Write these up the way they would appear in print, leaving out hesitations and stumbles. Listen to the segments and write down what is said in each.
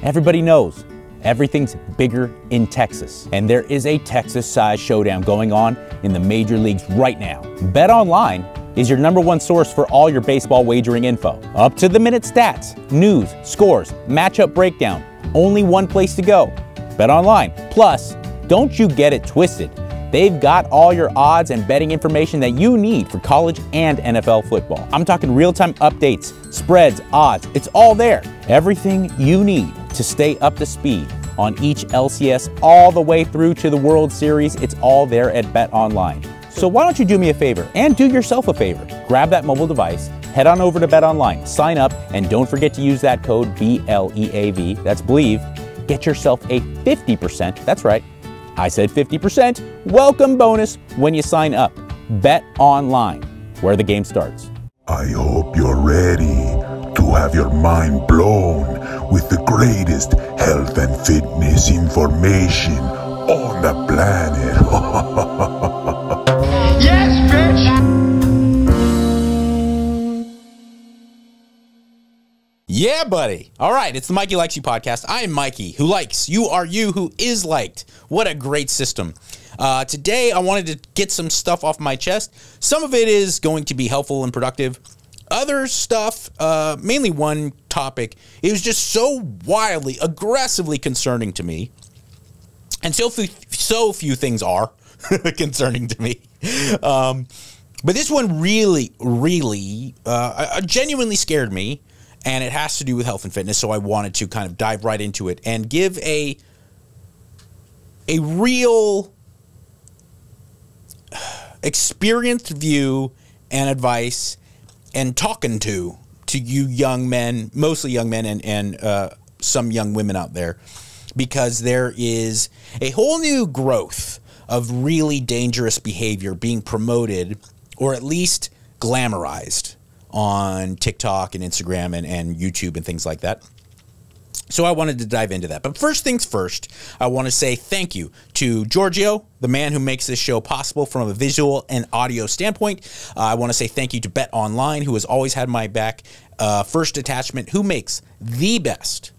Everybody knows everything's bigger in Texas, and there is a Texas-sized showdown going on in the major leagues right now. BetOnline is your #1 source for all your baseball wagering info. Up-to-the-minute stats, news, scores, matchup breakdown. Only one place to go, BetOnline. Plus, don't you get it twisted. They've got all your odds and betting information that you need for college and NFL football. I'm talking real-time updates, spreads, odds. It's all there. Everything you need to stay up to speed on each LCS all the way through to the World Series. It's all there at BetOnline. So why don't you do me a favor and do yourself a favor? Grab that mobile device, head on over to BetOnline, sign up, and don't forget to use that code BLEAV. That's Believe. Get yourself a 50%. That's right. I said 50% welcome bonus when you sign up. BetOnline, where the game starts. I hope you're ready to have your mind blown with the greatest health and fitness information on the planet. Yes, bitch! Yeah, buddy. All right, it's the Mikey Likes You podcast. I am Mikey, who likes. You are you, who is liked. What a great system. Today, I wanted to get some stuff off my chest. Some of it is going to be helpful and productive. Other stuff, mainly one topic, it was just so wildly, aggressively concerning to me. And so few things are concerning to me. But this one really, genuinely scared me. And it has to do with health and fitness, so I wanted to kind of dive right into it and give a real experienced view and advice and talking to you young men, mostly young men and some young women out there, because there is a whole new growth of really dangerous behavior being promoted, or at least glamorized, on TikTok and Instagram and YouTube and things like that. So I wanted to dive into that. But first things first, I want to say thank you to Giorgio, the man who makes this show possible from a visual and audio standpoint. I want to say thank you to BetOnline, who has always had my back. First Attachment, who makes the best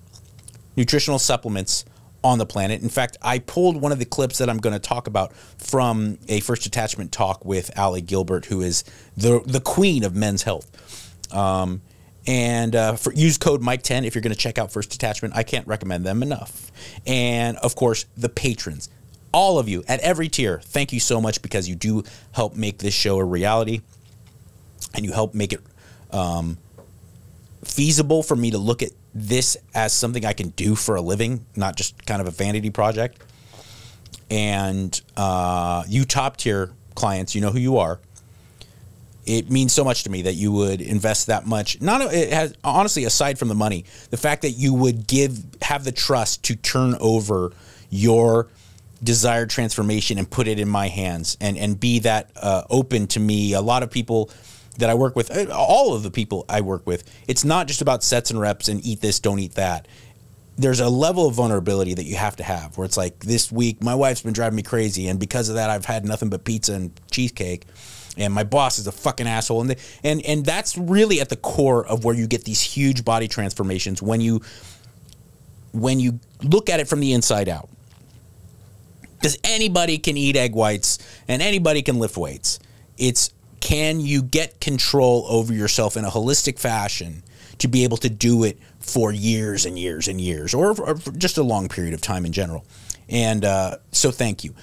nutritional supplements on the planet. In fact, I pulled one of the clips that I'm going to talk about from a First Attachment talk with Allie Gilbert, who is the queen of men's health. Use code Mike10 if you're going to check out First Attachment. I can't recommend them enough. And of course, the patrons, all of you at every tier, thank you so much, because you do help make this show a reality, and you help make it feasible for me to look at this as something I can do for a living, not just kind of a vanity project. And you top tier clients, you know who you are. It means so much to me that you would invest that much. It has, honestly, aside from the money, the fact that you would have the trust to turn over your desired transformation and put it in my hands, and be that open to me. A lot of people that I work with, all of the people I work with, it's not just about sets and reps and eat this, don't eat that. There's a level of vulnerability that you have to have, where it's like, this week, my wife's been driving me crazy, and because of that, I've had nothing but pizza and cheesecake, and my boss is a fucking asshole. And that's really at the core of where you get these huge body transformations when you look at it from the inside out. Because anybody can eat egg whites, and anybody can lift weights. It's, can you get control over yourself in a holistic fashion to be able to do it for years and years and years, or for just a long period of time in general? And so thank you.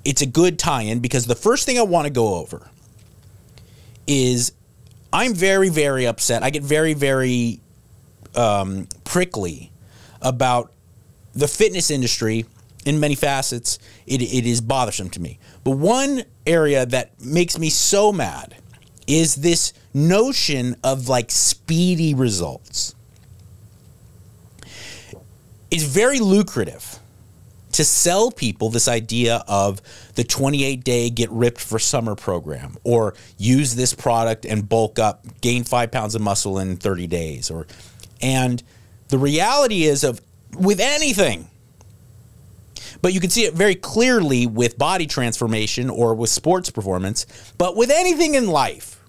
It's a good tie-in, because the first thing I want to go over is, I'm very, very upset. I get very, very prickly about the fitness industry in many facets. It is bothersome to me. But one area that makes me so mad is this notion of like speedy results. It's very lucrative to sell people this idea of the 28-day get ripped for summer program, or use this product and bulk up, gain 5 pounds of muscle in 30 days. And the reality is, with anything, but you can see it very clearly with body transformation or with sports performance, but with anything in life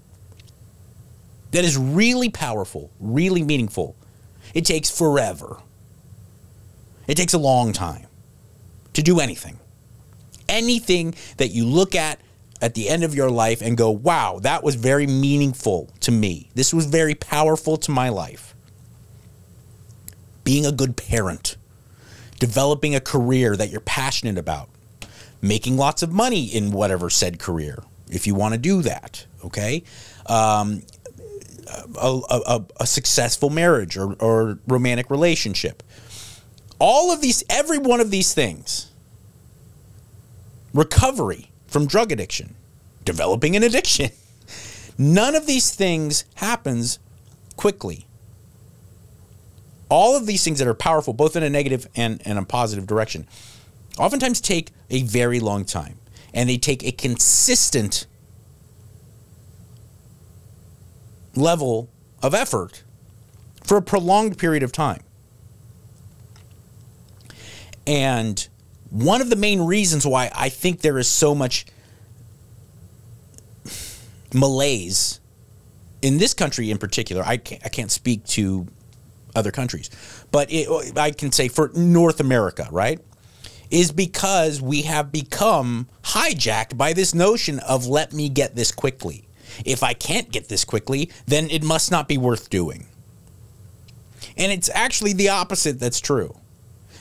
that is really powerful, really meaningful, it takes forever. It takes a long time to do anything. Anything that you look at the end of your life and go, wow, that was very meaningful to me. This was very powerful to my life. Being a good parent, developing a career that you're passionate about, making lots of money in whatever said career, if you want to do that, okay? A successful marriage or romantic relationship. All of these, every one of these things, recovery from drug addiction, developing an addiction, none of these things happens quickly. All of these things that are powerful, both in a negative and a positive direction, oftentimes take a very long time, and they take a consistent level of effort for a prolonged period of time. And one of the main reasons why I think there is so much malaise in this country in particular, I can't speak to other countries, but I can say for North America, right, is because we have become hijacked by this notion of let me get this quickly. If I can't get this quickly, then it must not be worth doing. And it's actually the opposite that's true.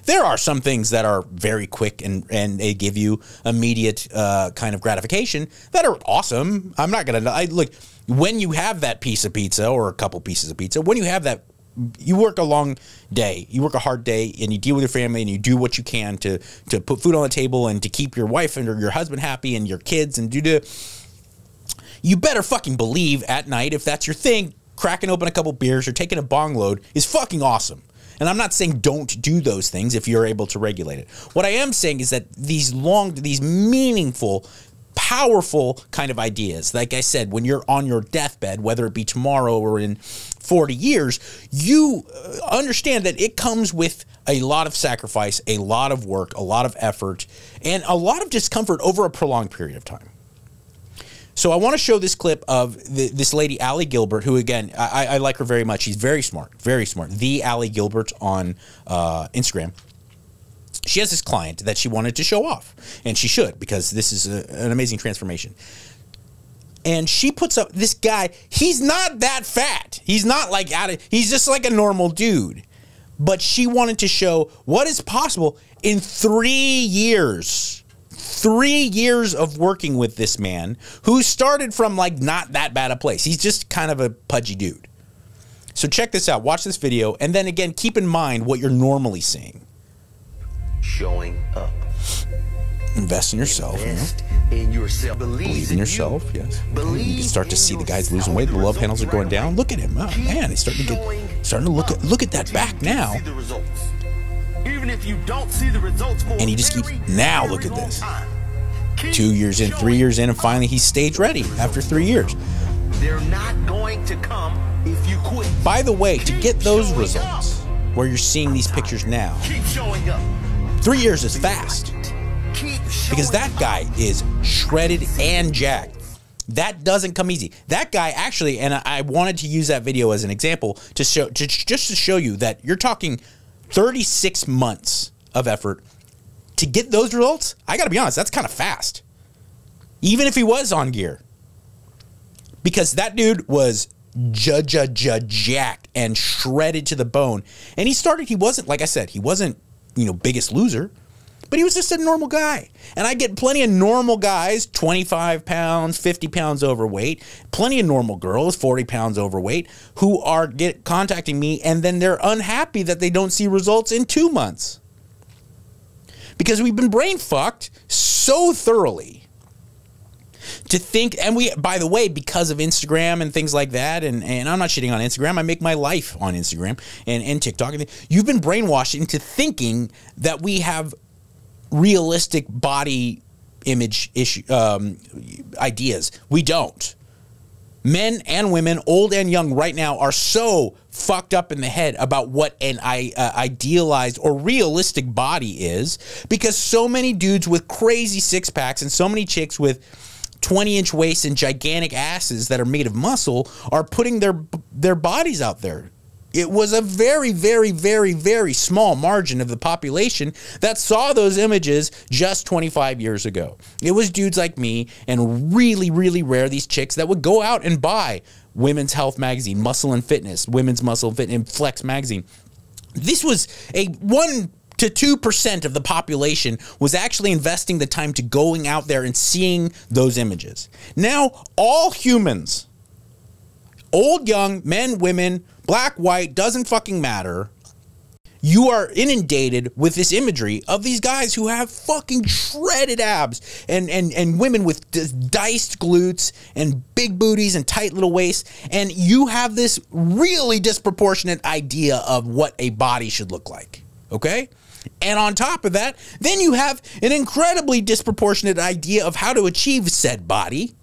There are some things that are very quick and they give you immediate kind of gratification that are awesome. I'm not going to look, when you have that piece of pizza or a couple pieces of pizza, when you have that, you work a long day, you work a hard day, and you deal with your family and you do what you can to put food on the table and to keep your wife and your husband happy and your kids and you better fucking believe at night, if that's your thing, cracking open a couple beers or taking a bong load is fucking awesome. And I'm not saying don't do those things if you're able to regulate it. What I am saying is that these meaningful, powerful kind of ideas, like I said, when you're on your deathbed, whether it be tomorrow or in 40 years, you understand that it comes with a lot of sacrifice, a lot of work, a lot of effort, and a lot of discomfort over a prolonged period of time. So I want to show this clip of this lady, Allie Gilbert, who, again, I like her very much. She's very smart, very smart. The Allie Gilbert on Instagram. She has this client that she wanted to show off, and she should, because this is an amazing transformation. And she puts up this guy. He's not that fat. He's not like he's just like a normal dude. But she wanted to show what is possible in 3 years. 3 years of working with this man who started from like not that bad a place. He's just kind of a pudgy dude. So check this out. Watch this video. And then again, keep in mind what you're normally seeing. Showing up. Invest in yourself. Invest in yourself. Believe in yourself, yes. You can start to see the guys losing weight. The love handles are going down. Look at him. Oh, man, he's starting to look at that back now. Even if you don't see the results, and he just keeps, now look at this. 2 years in, 3 years in, and finally he's stage ready after 3 years. They're not going to come if you quit. By the way, to get those results, where you're seeing these pictures now, 3 years is fast. Because that guy is shredded and jacked. That doesn't come easy. That guy actually, and I wanted to use that video as an example to show, just to show you that you're talking 36 months of effort to get those results. I got to be honest, that's kind of fast. Even if he was on gear. Because that dude was jacked and shredded to the bone. And he wasn't, like I said, he wasn't, biggest loser. But he was just a normal guy. And I get plenty of normal guys, 25 pounds, 50 pounds overweight, plenty of normal girls, 40 pounds overweight, who are contacting me, and then they're unhappy that they don't see results in 2 months. Because we've been brain fucked so thoroughly to think, and by the way, because of Instagram and things like that, and I'm not shitting on Instagram, I make my life on Instagram and TikTok, you've been brainwashed into thinking that we have realistic body image ideas. We don't. Men and women, old and young, right now are so fucked up in the head about what an idealized or realistic body is, because so many dudes with crazy six-packs and so many chicks with 20-inch waists and gigantic asses that are made of muscle are putting their bodies out there It was a very, very, very, very small margin of the population that saw those images just 25 years ago. It was dudes like me and really, really rare these chicks that would go out and buy Women's Health magazine, Muscle and Fitness, Women's Muscle and Fitness, and Flex magazine. This was a 1 to 2% of the population was actually investing the time to going out there and seeing those images. Now, all humans, old, young, men, women, black, white, doesn't fucking matter. You are inundated with this imagery of these guys who have fucking shredded abs and women with diced glutes and big booties and tight little waists. And you have this really disproportionate idea of what a body should look like. Okay? And on top of that, then you have an incredibly disproportionate idea of how to achieve said body.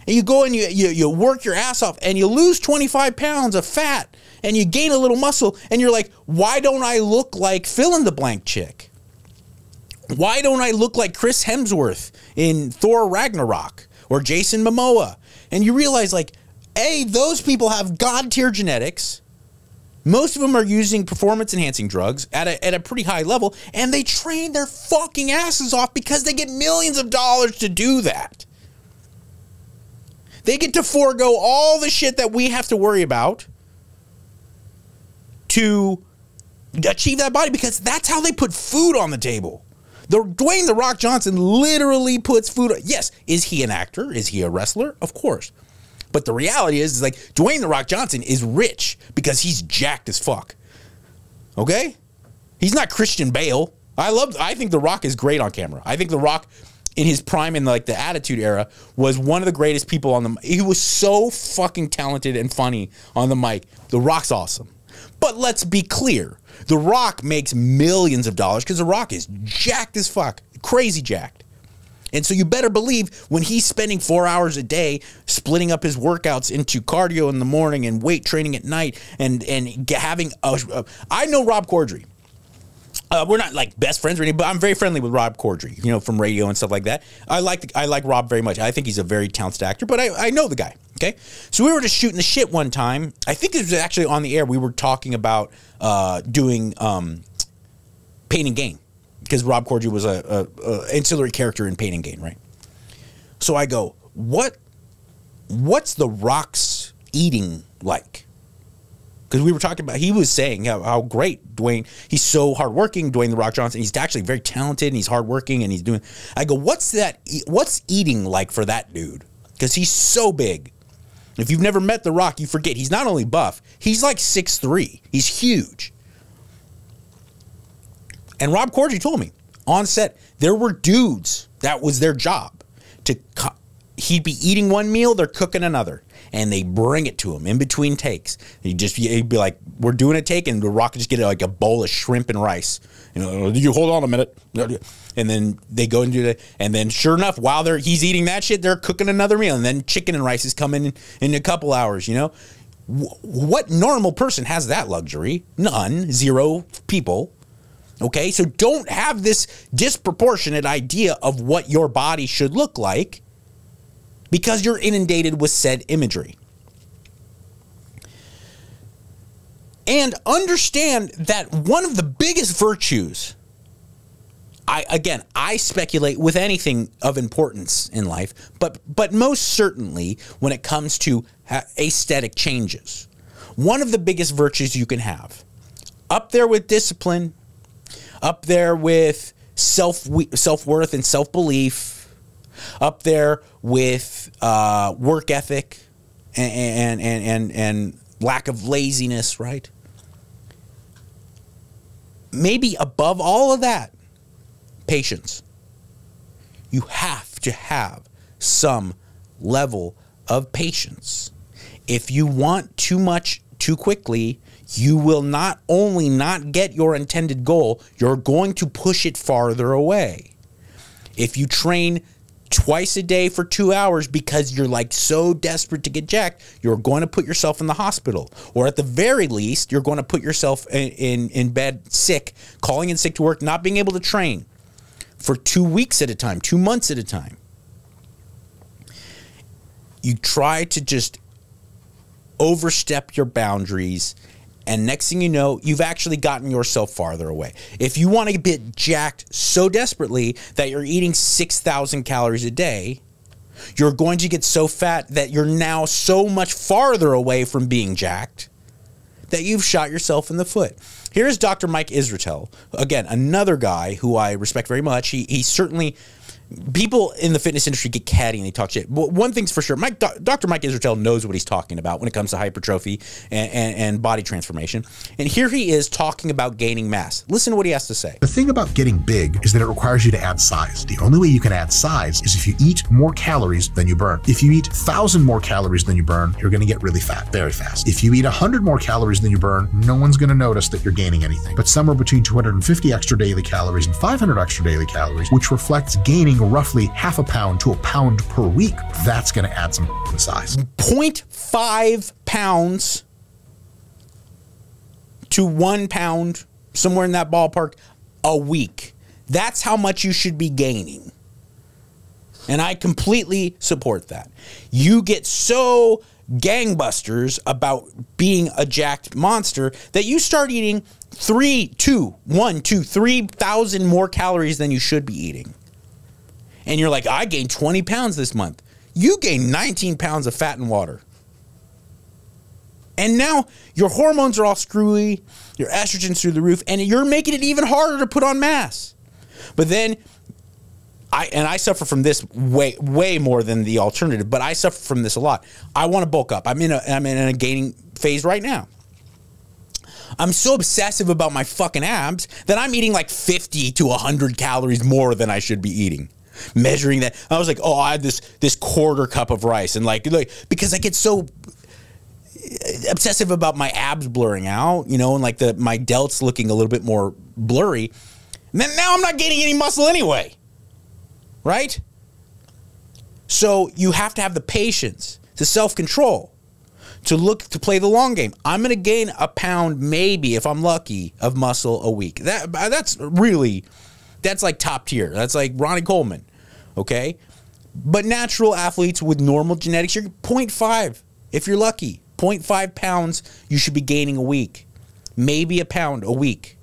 And you go and you work your ass off and you lose 25 pounds of fat and you gain a little muscle and you're like, why don't I look like fill in the blank chick? Why don't I look like Chris Hemsworth in Thor Ragnarok or Jason Momoa? And you realize, like, A, those people have god tier genetics. Most of them are using performance enhancing drugs at a pretty high level, and they train their fucking asses off because they get millions of dollars to do that. They get to forego all the shit that we have to worry about to achieve that body because that's how they put food on the table. Dwayne "The Rock" Johnson literally puts food. Yes, is he an actor? Is he a wrestler? Of course. But the reality is like Dwayne "The Rock" Johnson is rich because he's jacked as fuck. Okay? He's not Christian Bale. I think The Rock is great on camera. I think The Rock in his prime in like the Attitude Era was one of the greatest people on the mic. He was so fucking talented and funny on the mic. The Rock's awesome. But let's be clear. The Rock makes millions of dollars because The Rock is jacked as fuck. Crazy jacked. And so you better believe when he's spending 4 hours a day splitting up his workouts into cardio in the morning and weight training at night and having I know Rob Corddry. We're not like best friends or anything, but I'm very friendly with Rob Corddry, you know, from radio and stuff like that. I like Rob very much. I think he's a very talented actor, but I know the guy. Okay, so we were just shooting the shit one time. I think it was actually on the air. We were talking about doing Pain and Gain because Rob Corddry was a ancillary character in Pain and Gain, right? So I go, what's The Rock's eating like? Because we were talking about, he was saying how great Dwayne, he's so hardworking, Dwayne "The Rock" Johnson, he's actually very talented and he's hardworking and he's doing, I go, what's eating like for that dude? Because he's so big. If you've never met The Rock, you forget, he's not only buff, he's like 6'3", he's huge. And Rob Corddry told me, on set, there were dudes, that was their job, he'd be eating one meal, they're cooking another. And they bring it to him in between takes. He'd be like, we're doing a take, and The Rock would just get like a bowl of shrimp and rice. You know, you hold on a minute. And then they go and do that. And then sure enough, while he's eating that shit, they're cooking another meal. And then chicken and rice is coming in a couple hours, you know? What normal person has that luxury? None. Zero people. Okay? So don't have this disproportionate idea of what your body should look like, because you're inundated with said imagery. And understand that one of the biggest virtues, I speculate with anything of importance in life, but most certainly when it comes to aesthetic changes, one of the biggest virtues you can have, up there with discipline, up there with self-worth and self-belief, up there with work ethic and lack of laziness, right? Maybe above all of that, patience. You have to have some level of patience. If you want too much too quickly, you will not only not get your intended goal, you're going to push it farther away. If you train twice a day for 2 hours because you're like so desperate to get jacked, you're going to put yourself in the hospital. Or at the very least, you're going to put yourself in bed sick, calling in sick to work, not being able to train for 2 weeks at a time, 2 months at a time. You try to just overstep your boundaries And next thing you know, you've actually gotten yourself farther away. If you want to get jacked so desperately that you're eating 6,000 calories a day, you're going to get so fat that you're now so much farther away from being jacked that you've shot yourself in the foot. Here's Dr. Mike Israetel, again, another guy who I respect very much. He certainly... People in the fitness industry get catty and they talk shit. But one thing's for sure, Dr. Mike Israetel knows what he's talking about when it comes to hypertrophy and body transformation. And here he is talking about gaining mass. Listen to what he has to say. The thing about getting big is that it requires you to add size. The only way you can add size is if you eat more calories than you burn. If you eat 1,000 more calories than you burn, you're going to get really fat very fast. If you eat 100 more calories than you burn, no one's going to notice that you're gaining anything. But somewhere between 250 extra daily calories and 500 extra daily calories, which reflects gaining roughly half a pound to a pound per week, that's going to add some size. 0.5 pounds to 1 pound, somewhere in that ballpark, a week. That's how much you should be gaining. And I completely support that. You get so gangbusters about being a jacked monster that you start eating 3,000 more calories than you should be eating. And you're like, I gained 20 pounds this month. You gained 19 pounds of fat and water. And now your hormones are all screwy, your estrogen's through the roof, and you're making it even harder to put on mass. But then, I suffer from this way more than the alternative, but I suffer from this a lot. I want to bulk up. I'm in a gaining phase right now. I'm so obsessive about my fucking abs that I'm eating like 50 to 100 calories more than I should be eating. Measuring that, I was like, oh, I had this quarter cup of rice, and like because I get so obsessive about my abs blurring out, you know, and like my delts looking a little bit more blurry. And then now I'm not gaining any muscle anyway, right? So you have to have the patience, the self-control, to play the long game. I'm going to gain a pound, maybe if I'm lucky, of muscle a week. That's like top tier. That's like Ronnie Coleman, okay? But natural athletes with normal genetics, you're 0.5 if you're lucky. 0.5 pounds you should be gaining a week. Maybe a pound a week.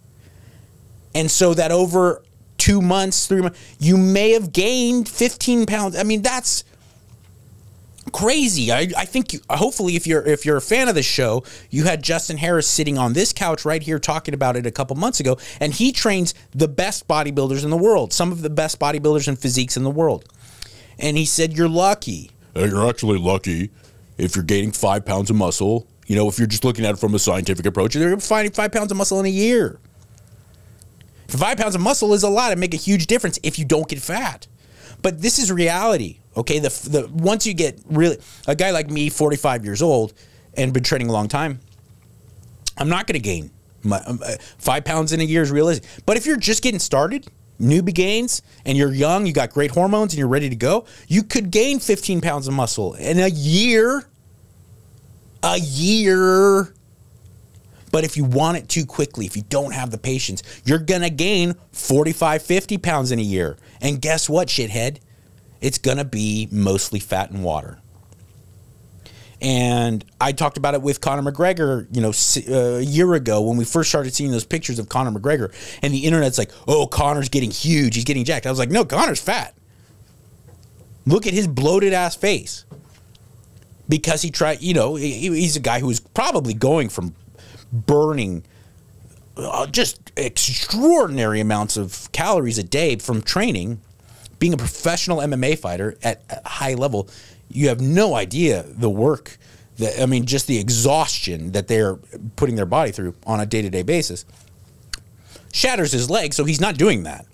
And so that over 2 months, 3 months, you may have gained 15 pounds. I mean, that's crazy. I think hopefully if you're a fan of this show, you had Justin Harris sitting on this couch right here talking about it a couple months ago, and he trains the best bodybuilders in the world, some of the best bodybuilders and physiques in the world. And he said, you're lucky. You're actually lucky if you're gaining 5 pounds of muscle. You know, if you're just looking at it from a scientific approach, you're finding 5 pounds of muscle in a year. 5 pounds of muscle is a lot. It make a huge difference if you don't get fat. But this is reality. Okay, once you get really, a guy like me, 45 years old, and been training a long time, I'm not going to gain 5 pounds in a year is realistic. But if you're just getting started, newbie gains, and you're young, you got great hormones, and you're ready to go, you could gain 15 pounds of muscle in a year. A year. But if you want it too quickly, if you don't have the patience, you're going to gain 45, 50 pounds in a year. And guess what, shithead? It's going to be mostly fat and water. And I talked about it with Conor McGregor, you know, a year ago when we first started seeing those pictures of Conor McGregor. And the internet's like, oh, Conor's getting huge. He's getting jacked. I was like, no, Conor's fat. Look at his bloated ass face. Because he tried, you know, he's a guy who was probably going from burning just extraordinary amounts of calories a day from training, being a professional MMA fighter at a high level. You have no idea the work that, I mean, just the exhaustion that they're putting their body through on a day-to-day basis. Shatters his leg, so he's not doing that.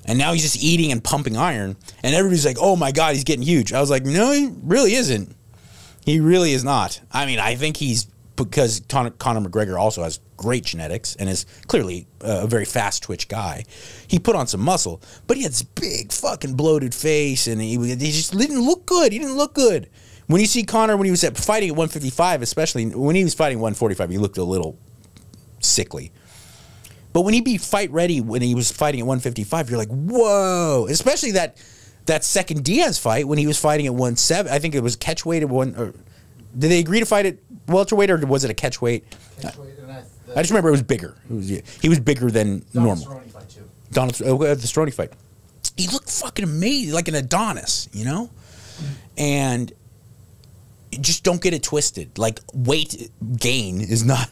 And now he's just eating and pumping iron, and everybody's like, oh my God, he's getting huge. I was like, no, he really isn't. He really is not. I mean, I think he's, because Conor McGregor also has great genetics and is clearly a very fast twitch guy. He put on some muscle, but he had this big fucking bloated face, and he just didn't look good. He didn't look good. When you see Conor, when he was fighting at 155, especially when he was fighting 145, he looked a little sickly. But when he'd be fight ready, when he was fighting at 155, you're like, whoa. Especially that second Diaz fight when he was fighting at 170. I think it was catch weight at Did they agree to fight at welterweight, or was it a catchweight? Catchweight, and I just remember it was bigger. He was bigger than normal. Cerrone fight too. The Cerrone fight. He looked fucking amazing, like an Adonis, you know? And just don't get it twisted. Like, weight gain is not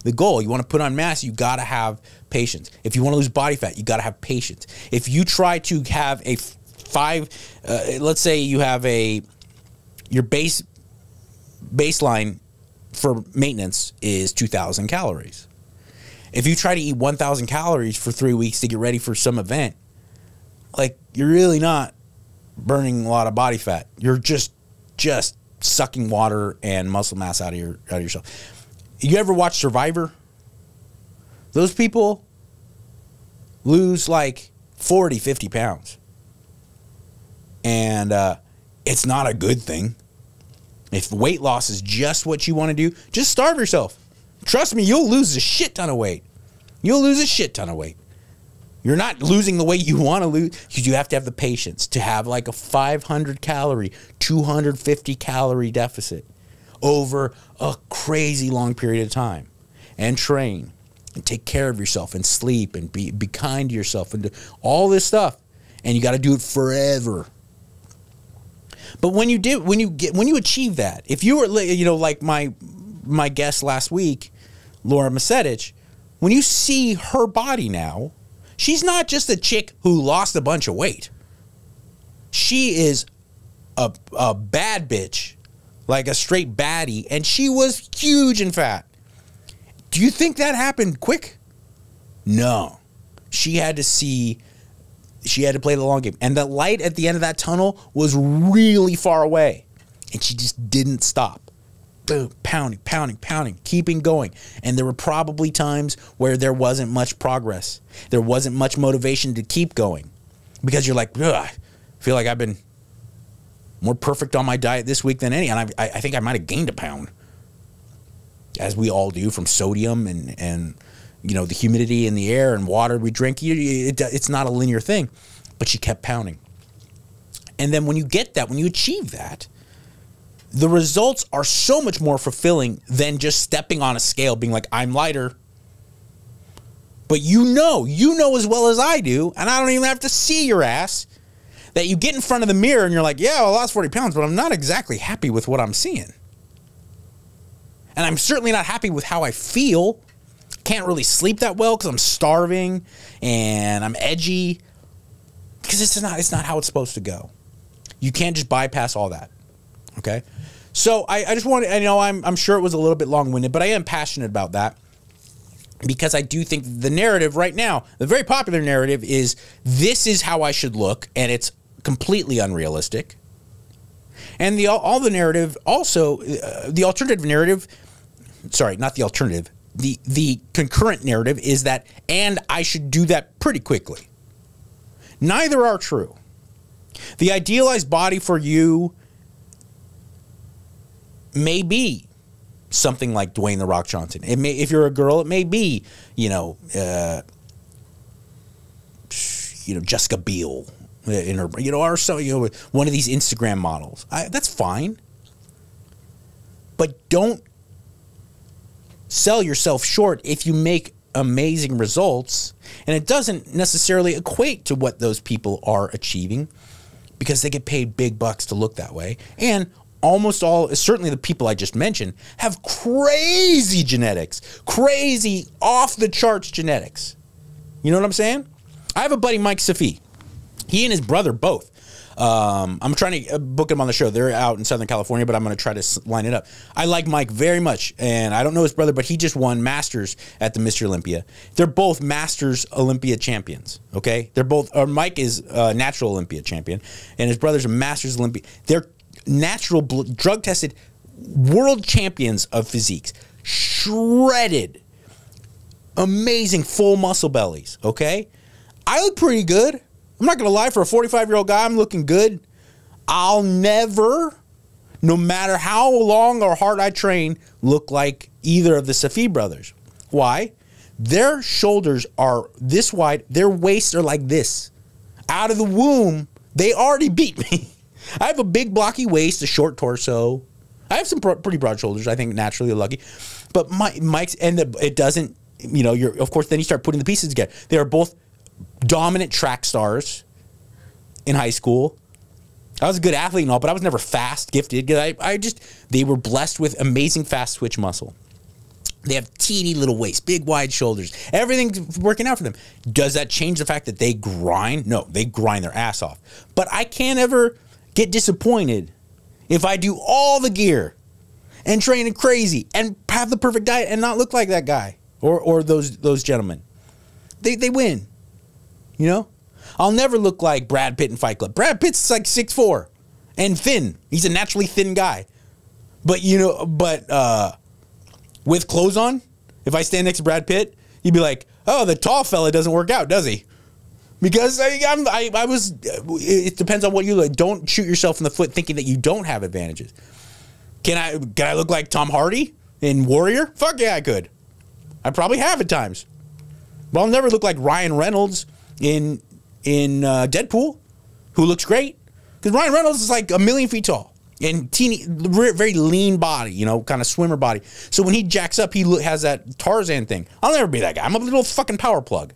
the goal. You want to put on mass, you got to have patience. If you want to lose body fat, you got to have patience. If you try to have a let's say you have your baseline for maintenance is 2,000 calories. If you try to eat 1,000 calories for 3 weeks to get ready for some event, like, you're really not burning a lot of body fat. You're just sucking water and muscle mass out of yourself. You ever watch Survivor? Those people lose like 40, 50 pounds. And it's not a good thing. If weight loss is just what you want to do, just starve yourself. Trust me, you'll lose a shit ton of weight. You'll lose a shit ton of weight. You're not losing the weight you want to lose, because you have to have the patience to have like a 500 calorie, 250 calorie deficit over a crazy long period of time, and train and take care of yourself and sleep and be kind to yourself and do all this stuff. And you got to do it forever. But when you achieve that, if you were, like my guest last week, Laura Masetich, when you see her body now, she's not just a chick who lost a bunch of weight. She is a bad bitch, like a straight baddie, and she was huge and fat. Do you think that happened quick? No. She had to play the long game. And the light at the end of that tunnel was really far away. And she just didn't stop. Boom, pounding, pounding, pounding, keeping going. And there were probably times where there wasn't much progress. There wasn't much motivation to keep going. Because you're like, ugh, I feel like I've been more perfect on my diet this week than any. And I think I might have gained a pound. As we all do, from sodium and the humidity in the air and water we drink. It's not a linear thing. But she kept pounding. And then when you get that, when you achieve that, the results are so much more fulfilling than just stepping on a scale being like, I'm lighter. But you know as well as I do, and I don't even have to see your ass, that you get in front of the mirror and you're like, yeah, I lost 40 pounds, but I'm not exactly happy with what I'm seeing. And I'm certainly not happy with how I feel. Can't really sleep that well because I'm starving and I'm edgy. Because it's not how it's supposed to go. You can't just bypass all that. Okay? So I just wanted, I'm sure it was a little bit long-winded, but I am passionate about that. Because I do think the narrative right now, the very popular narrative is, this is how I should look, and it's completely unrealistic. And the alternative narrative, sorry, not the alternative, the concurrent narrative is that, and I should do that pretty quickly. Neither are true. The idealized body for you may be something like Dwayne "The Rock" Johnson. It may, if you're a girl, it may be, Jessica Biel in her, or so, one of these Instagram models. That's fine. But don't sell yourself short if you make amazing results and it doesn't necessarily equate to what those people are achieving, because they get paid big bucks to look that way. And almost all, certainly the people I just mentioned, have crazy genetics, crazy off the charts genetics. You know what I'm saying? I have a buddy, Mike Safi. He and his brother both. I'm trying to book him on the show. They're out in Southern California, but I'm going to try to line it up. I like Mike very much, and I don't know his brother, but he just won Masters at the Mr. Olympia. They're both Masters Olympia champions, okay? They're both, or Mike is a natural Olympia champion, and his brother's a Masters Olympia. They're natural, drug-tested world champions of physiques. Shredded, amazing full muscle bellies, okay? I look pretty good. I'm not going to lie, for a 45-year-old guy, I'm looking good. I'll never, no matter how long or hard I train, look like either of the Safi brothers. Why? Their shoulders are this wide. Their waists are like this. Out of the womb, they already beat me. I have a big blocky waist, a short torso, I have some pretty broad shoulders. I think naturally lucky, but Mike's it doesn't. You know, of course. Then you start putting the pieces together. They are both dominant track stars in high school. I was a good athlete and all, but I was never fast, gifted. They were blessed with amazing fast twitch muscle. They have teeny little waists, big wide shoulders. Everything's working out for them. Does that change the fact that they grind? No, they grind their ass off. But I can't ever get disappointed if I do all the gear and train crazy and have the perfect diet and not look like that guy or those gentlemen. They win. You know? I'll never look like Brad Pitt in Fight Club. Brad Pitt's like 6'4" and thin. He's a naturally thin guy. But with clothes on, if I stand next to Brad Pitt, you'd be like, "Oh, the tall fella doesn't work out, does he?" Because it depends on what you look. Don't shoot yourself in the foot thinking that you don't have advantages. Can I look like Tom Hardy in Warrior? Fuck yeah, I could. I probably have at times. But I'll never look like Ryan Reynolds in Deadpool, who looks great. Because Ryan Reynolds is like 1,000,000 feet tall and teeny, very lean body, you know, kind of swimmer body. So when he jacks up, he has that Tarzan thing. I'll never be that guy. I'm a little fucking power plug.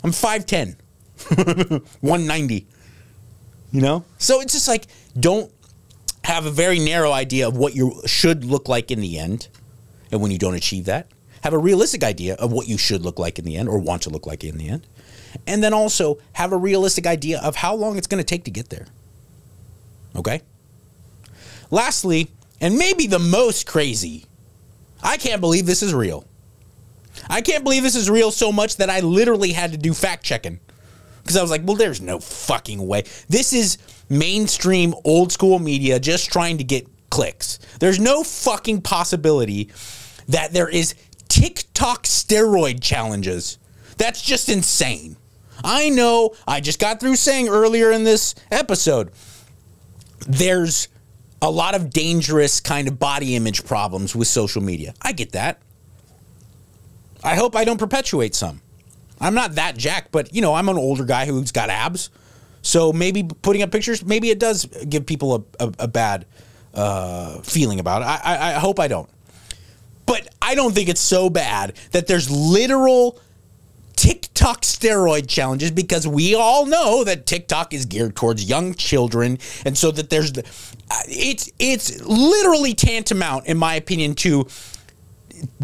I'm 5'10", 190. You know? So it's just like, don't have a very narrow idea of what you should look like in the end. And when you don't achieve that, have a realistic idea of what you should look like in the end or want to look like in the end. And then also have a realistic idea of how long it's going to take to get there. Okay? Lastly, and maybe the most crazy, I can't believe this is real. I can't believe this is real so much that I literally had to do fact checking. Because I was like, well, there's no fucking way. This is mainstream old school media just trying to get clicks. There's no fucking possibility that there is TikTok steroid challenges. That's just insane. I know, I just got through saying earlier in this episode, there's a lot of dangerous kind of body image problems with social media. I get that. I hope I don't perpetuate some. I'm not that jacked, but, you know, I'm an older guy who's got abs. So maybe putting up pictures, maybe it does give people a bad feeling about it. I hope I don't. But I don't think it's so bad that there's literal TikTok steroid challenges, because we all know that TikTok is geared towards young children. And so that there's it's literally tantamount, in my opinion, to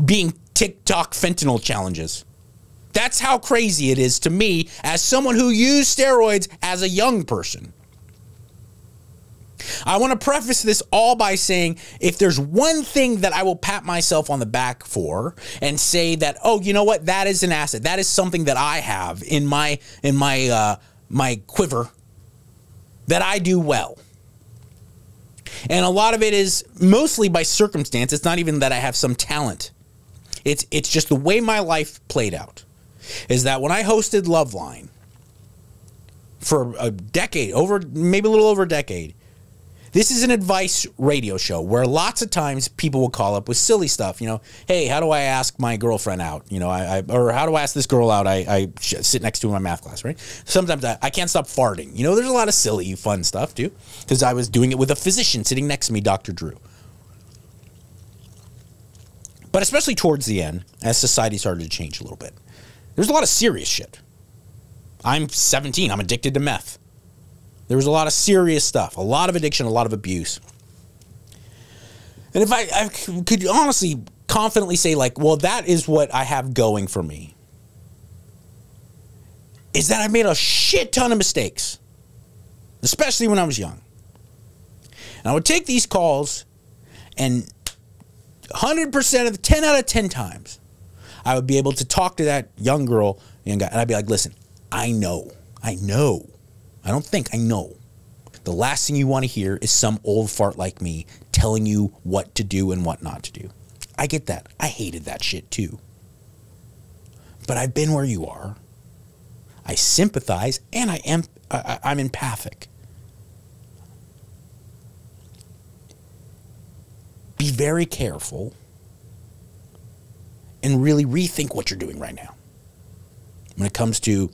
being TikTok fentanyl challenges. That's how crazy it is to me as someone who used steroids as a young person. I want to preface this all by saying, if there's one thing that I will pat myself on the back for and say that, oh, you know what, that is an asset. That is something that I have in my quiver that I do well. And a lot of it is mostly by circumstance. It's not even that I have some talent. It's just the way my life played out. Is that when I hosted Loveline for a decade, maybe a little over a decade, this is an advice radio show where lots of times people will call up with silly stuff. You know, hey, how do I ask my girlfriend out? You know, or how do I ask this girl out I sit next to in my math class, right? Sometimes I can't stop farting. You know, there's a lot of silly, fun stuff too, because I was doing it with a physician sitting next to me, Dr. Drew. But especially towards the end, as society started to change a little bit, there's a lot of serious shit. I'm 17. I'm addicted to meth. There was a lot of serious stuff, a lot of addiction, a lot of abuse. And if I could honestly, confidently say, like, well, that is what I have going for me, is that I made a shit ton of mistakes, especially when I was young. And I would take these calls, and 100% of the 10 out of 10 times, I would be able to talk to that young girl, young guy, and I'd be like, listen, I know. I don't think, I know. The last thing you want to hear is some old fart like me telling you what to do and what not to do. I get that. I hated that shit too. But I've been where you are. I sympathize, and I'm empathic. Be very careful and really rethink what you're doing right now when it comes to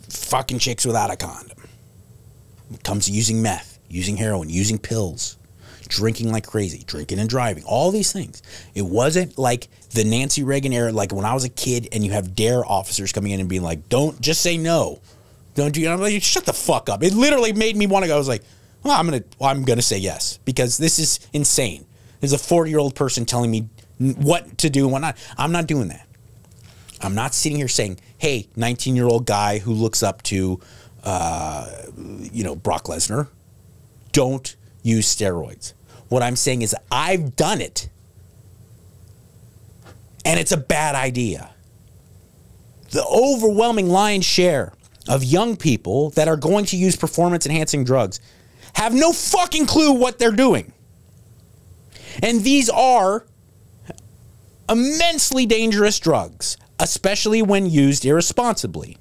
fucking chicks without a condom. When it comes to using meth, using heroin, using pills, drinking like crazy, drinking and driving, all these things. It wasn't like the Nancy Reagan era, like when I was a kid and you have DARE officers coming in and being like, don't just say no. Don't you? I'm like, shut the fuck up. It literally made me want to go. I was like, well, I'm gonna say yes because this is insane. There's a 40-year-old person telling me what to do and what not. I'm not doing that. I'm not sitting here saying, hey, 19-year-old guy who looks up to, Brock Lesnar, don't use steroids. What I'm saying is I've done it, and it's a bad idea. The overwhelming lion's share of young people that are going to use performance-enhancing drugs have no fucking clue what they're doing. And these are immensely dangerous drugs, especially when used irresponsibly.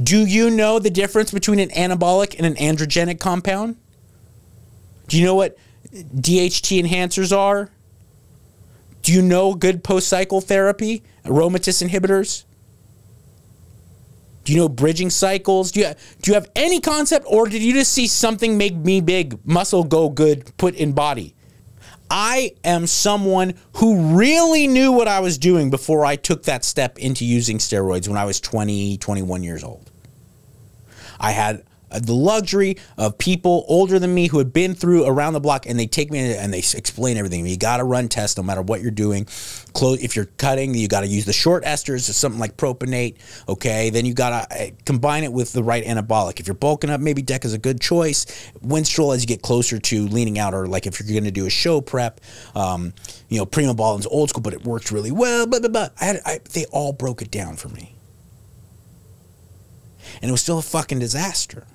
Do you know the difference between an anabolic and an androgenic compound? Do you know what DHT enhancers are? Do you know good post-cycle therapy, aromatase inhibitors? Do you know bridging cycles? Do you have any concept, or did you just see something make me big, muscle go good, put in body? I am someone who really knew what I was doing before I took that step into using steroids when I was 20, 21 years old. I had the luxury of people older than me who had been through around the block, and they take me and they explain everything. You got to run tests no matter what you're doing. If you're cutting, you got to use the short esters, something like propionate. Okay, then you got to combine it with the right anabolic. If you're bulking up, maybe DECA is a good choice. Winstrol as you get closer to leaning out, or like if you're going to do a show prep. Prima Ballin's old school, but it works really well. Blah blah blah. They all broke it down for me, and it was still a fucking disaster.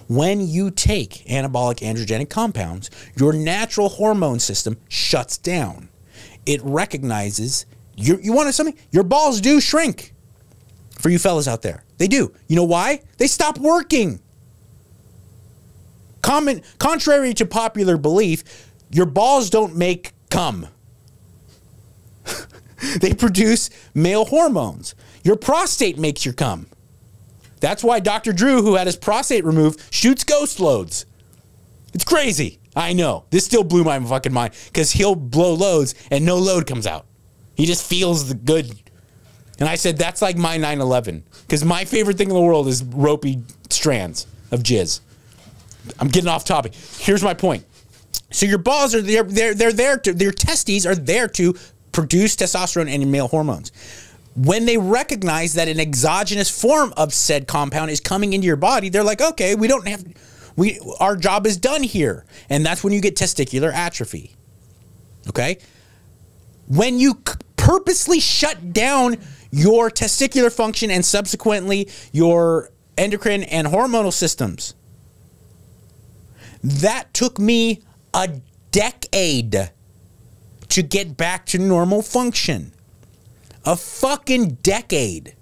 When you take anabolic androgenic compounds, your natural hormone system shuts down. It recognizes, you wanted something? Your balls do shrink. For you fellas out there. They do. You know why? They stop working. Contrary to popular belief, your balls don't make cum. They produce male hormones. Your prostate makes your cum. That's why Dr. Drew, who had his prostate removed, shoots ghost loads. It's crazy. I know. This still blew my fucking mind because he'll blow loads and no load comes out. He just feels the good. And I said, that's like my 9/11 because my favorite thing in the world is ropey strands of jizz. I'm getting off topic. Here's my point. So your balls are they're there to, their testes are there to produce testosterone and male hormones. When they recognize that an exogenous form of said compound is coming into your body, they're like, okay, our job is done here. And that's when you get testicular atrophy. Okay? When you purposely shut down your testicular function and subsequently your endocrine and hormonal systems, that took me a decade to get back to normal function. A fucking decade.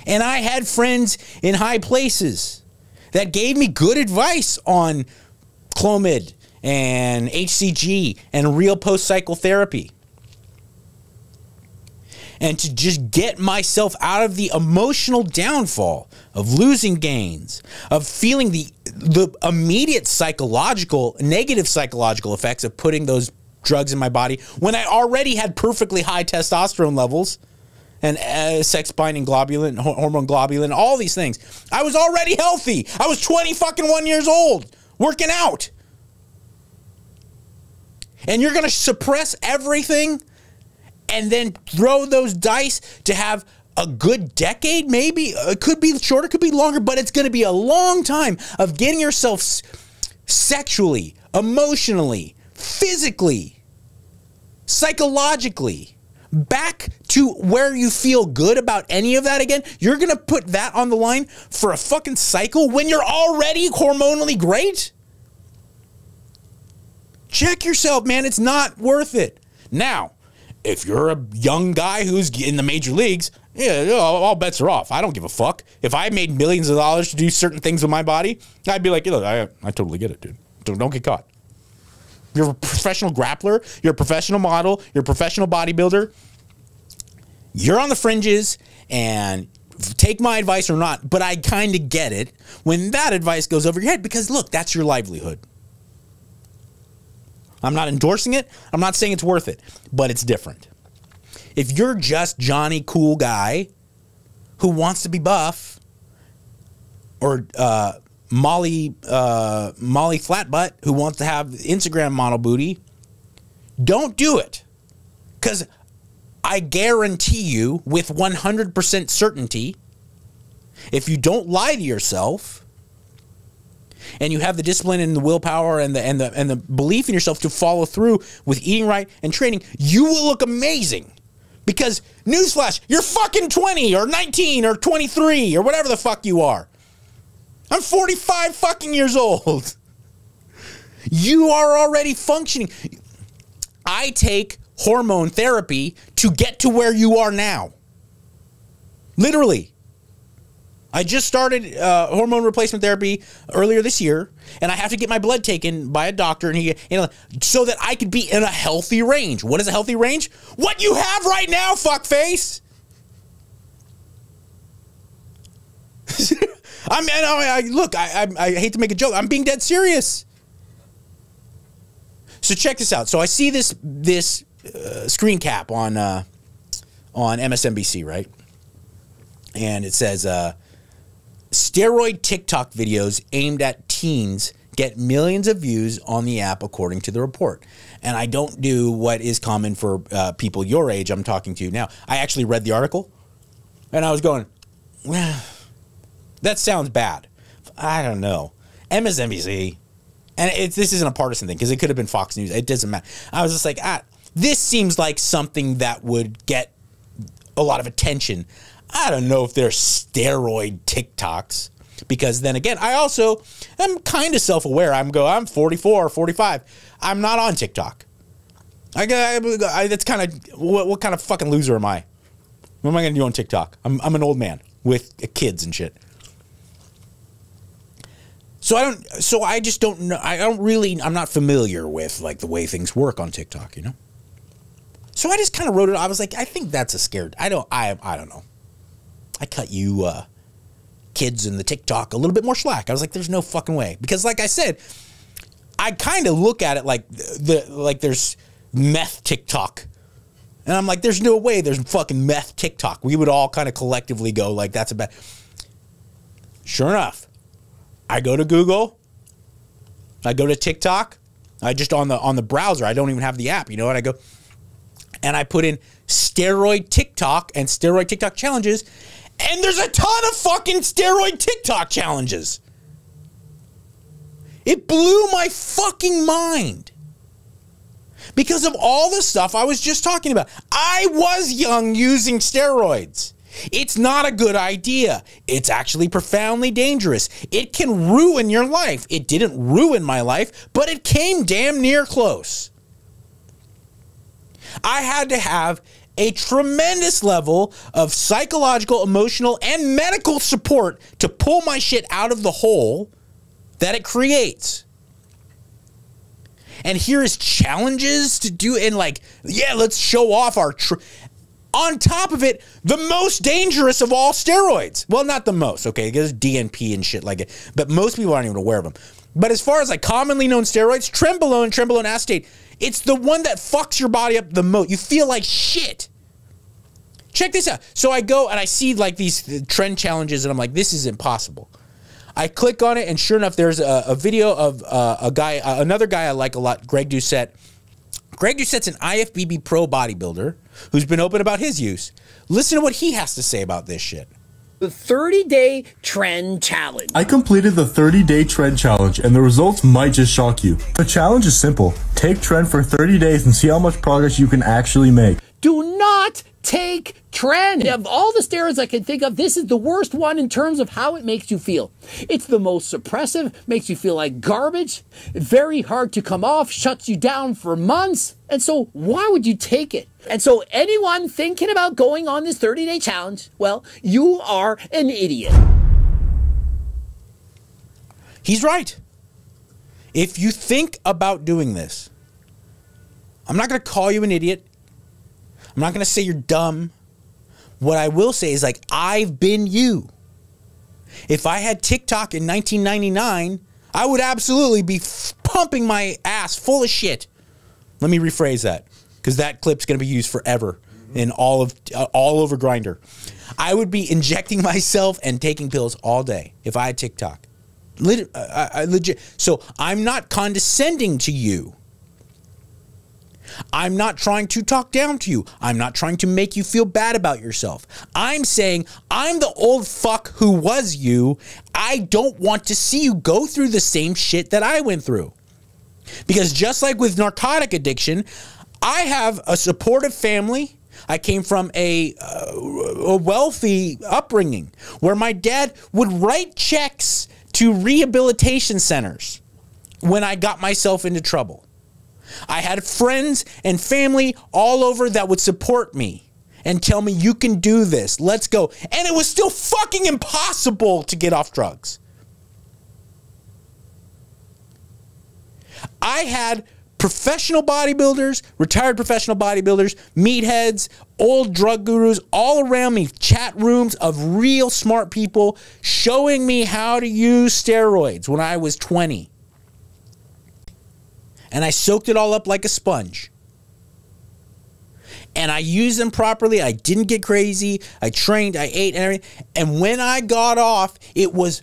And I had friends in high places that gave me good advice on Clomid and HCG and real post-cycle therapy. And to just get myself out of the emotional downfall of losing gains, of feeling the immediate negative psychological effects of putting those drugs in my body when I already had perfectly high testosterone levels and sex-binding globulin, hormone globulin, all these things. I was already healthy. I was 21 years old, working out. And you're going to suppress everything and then throw those dice to have a good decade, maybe? It could be shorter, could be longer, but it's going to be a long time of getting yourself sexually, emotionally, physically, psychologically back to where you feel good about any of that again. You're going to put that on the line for a fucking cycle when you're already hormonally great? Check yourself, man. It's not worth it. Now, if you're a young guy who's in the major leagues, yeah, all bets are off. I don't give a fuck. If I made millions of dollars to do certain things with my body, I'd be like, look, I totally get it, dude. Don't get caught. You're a professional grappler. You're a professional model. You're a professional bodybuilder. You're on the fringes, and take my advice or not, but I kind of get it when that advice goes over your head because, look, that's your livelihood. I'm not endorsing it. I'm not saying it's worth it, but it's different. If you're just Johnny Cool Guy who wants to be buff, or Molly Flatbutt who wants to have Instagram model booty, don't do it. Because I guarantee you with 100% certainty, if you don't lie to yourself and you have the discipline and the willpower and the belief in yourself to follow through with eating right and training, you will look amazing. Because, newsflash, you're fucking 20 or 19 or 23 or whatever the fuck you are. I'm 45 fucking years old. You are already functioning. I take hormone therapy to get to where you are now. Literally. I just started hormone replacement therapy earlier this year, and I have to get my blood taken by a doctor, and so that I could be in a healthy range. What is a healthy range? What you have right now, fuckface. I hate to make a joke. I'm being dead serious. So check this out. So I see this screen cap on MSNBC, right? And it says steroid TikTok videos aimed at teens get millions of views on the app, according to the report. And I don't do what is common for people your age I'm talking to now. I actually read the article, and I was going, well, that sounds bad. I don't know. MSNBC, and this isn't a partisan thing because it could have been Fox News. It doesn't matter. I was just like, this seems like something that would get a lot of attention. I don't know if they're steroid TikToks, because then again, I also am kind of self-aware. I'm 44 or 45. I'm not on TikTok. That's kind of, what kind of fucking loser am I? What am I going to do on TikTok? I'm an old man with kids and shit. So I just don't know. I'm not familiar with like the way things work on TikTok, you know? So I just kind of wrote it. I was like, I think that's a scared. I don't know. I cut you kids in the TikTok a little bit more slack. I was like, there's no fucking way. Because like I said, I kind of look at it like there's meth TikTok. And I'm like, there's no way there's fucking meth TikTok. We would all kind of collectively go like, that's a bad. Sure enough, I go to Google. I go to TikTok. I just on the browser. I don't even have the app, you know, and I go and I put in steroid TikTok and steroid TikTok challenges, and there's a ton of fucking steroid TikTok challenges. It blew my fucking mind because of all the stuff I was just talking about. I was young using steroids. It's not a good idea. It's actually profoundly dangerous. It can ruin your life. It didn't ruin my life, but it came damn near close. I had to have a tremendous level of psychological, emotional, and medical support to pull my shit out of the hole that it creates. And here is challenges to do, and like, yeah, let's show off our... On top of it, the most dangerous of all steroids. Well, not the most, okay? There's DNP and shit like it, but most people aren't even aware of them. But as far as like commonly known steroids, trenbolone acetate, it's the one that fucks your body up the most. You feel like shit. Check this out. So I go and I see like these trend challenges, and I'm like, this is impossible. I click on it, and sure enough, there's a video of another guy I like a lot, Greg Doucette. Greg Doucette's an IFBB pro bodybuilder who's been open about his use. Listen to what he has to say about this shit. The 30-day trend challenge. I completed the 30-day trend challenge, and the results might just shock you. The challenge is simple. Take trend for 30 days and see how much progress you can actually make. Do not take trend. Of all the steroids I can think of, this is the worst one in terms of how it makes you feel. It's the most suppressive, makes you feel like garbage, very hard to come off, shuts you down for months. And so why would you take it? And so anyone thinking about going on this 30-day challenge, well, you are an idiot. He's right. If you think about doing this, I'm not going to call you an idiot. I'm not going to say you're dumb, What I will say is, like, I've been you. If I had TikTok in 1999, I would absolutely be pumping my ass full of shit. Let me rephrase that, because that clip's going to be used forever in all over Grindr. I would be injecting myself and taking pills all day if I had TikTok. Legit. So I'm not condescending to you. I'm not trying to talk down to you. I'm not trying to make you feel bad about yourself. I'm saying I'm the old fuck who was you. I don't want to see you go through the same shit that I went through. Because just like with narcotic addiction, I have a supportive family. I came from a wealthy upbringing where my dad would write checks to rehabilitation centers when I got myself into trouble. I had friends and family all over that would support me and tell me, you can do this, let's go. And it was still fucking impossible to get off drugs. I had professional bodybuilders, retired professional bodybuilders, meatheads, old drug gurus all around me, chat rooms of real smart people showing me how to use steroids when I was 20. And I soaked it all up like a sponge. And I used them properly. I didn't get crazy. I trained, I ate, and everything. And when I got off, it was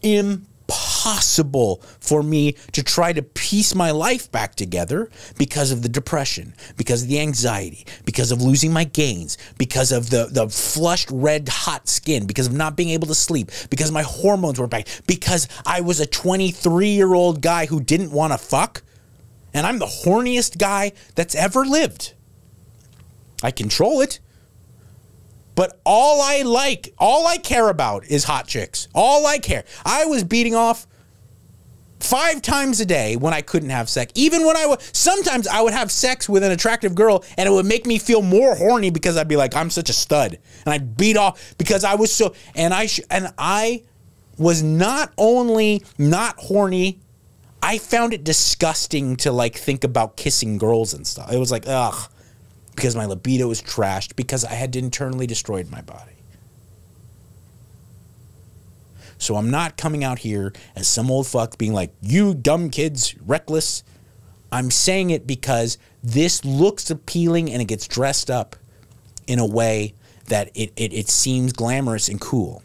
impossible for me to try to piece my life back together because of the depression, because of the anxiety, because of losing my gains, because of the flushed red hot skin, because of not being able to sleep, because my hormones were back, because I was a 23-year-old guy who didn't want to fuck. And I'm the horniest guy that's ever lived. I control it. But all I care about is hot chicks. All I care. I was beating off 5 times a day when I couldn't have sex. Even when sometimes I would have sex with an attractive girl and it would make me feel more horny because I'd be like, I'm such a stud. And I'd beat off because I was so, and I was not only not horny, I found it disgusting to like think about kissing girls and stuff. It was like, ugh, because my libido was trashed because I had internally destroyed my body. So I'm not coming out here as some old fuck being like, you dumb kids, reckless. I'm saying it because this looks appealing and it gets dressed up in a way that it seems glamorous and cool.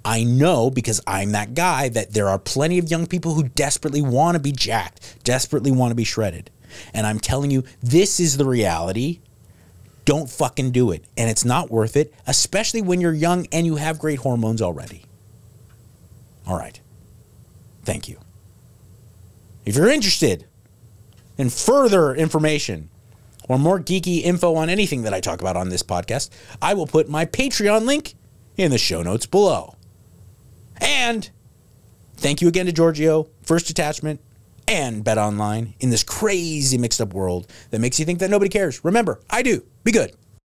I know, because I'm that guy, that there are plenty of young people who desperately want to be jacked, desperately want to be shredded. And I'm telling you, this is the reality. Don't fucking do it. And it's not worth it, especially when you're young and you have great hormones already. All right. Thank you. If you're interested in further information or more geeky info on anything that I talk about on this podcast, I will put my Patreon link in the show notes below. And thank you again to Giorgio, First Attachment, and Bet Online in this crazy mixed up world that makes you think that nobody cares. Remember, I do. Be good.